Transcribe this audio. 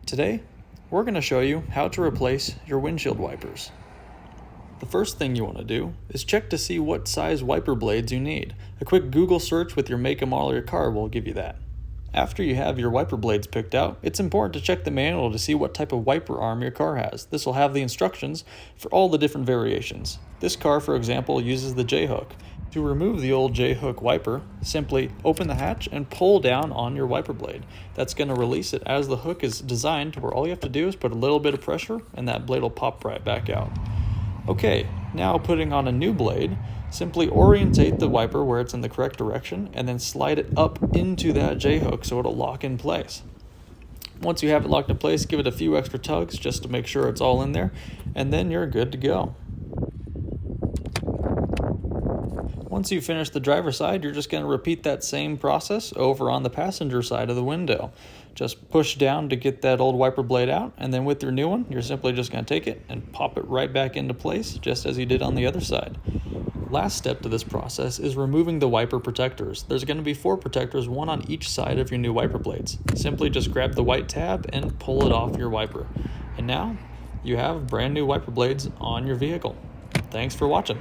Today, we're going to show you how to replace your windshield wipers. The first thing you want to do is check to see what size wiper blades you need. A quick Google search with your make and model of your car will give you that. After you have your wiper blades picked out, it's important to check the manual to see what type of wiper arm your car has. This will have the instructions for all the different variations. This car, for example, uses the J-hook. To remove the old J-hook wiper, simply open the hatch and pull down on your wiper blade. That's going to release it, as the hook is designed to where all you have to do is put a little bit of pressure and that blade will pop right back out. Okay, now putting on a new blade, simply orientate the wiper where it's in the correct direction and then slide it up into that J-hook so it'll lock in place. Once you have it locked in place, give it a few extra tugs just to make sure it's all in there, and then you're good to go. Once you finish the driver's side, you're just going to repeat that same process over on the passenger side of the window. Just push down to get that old wiper blade out, and then with your new one, you're simply just going to take it and pop it right back into place, just as you did on the other side. Last step to this process is removing the wiper protectors. There's going to be 4 protectors, one on each side of your new wiper blades. Simply just grab the white tab and pull it off your wiper. And now, you have brand new wiper blades on your vehicle. Thanks for watching.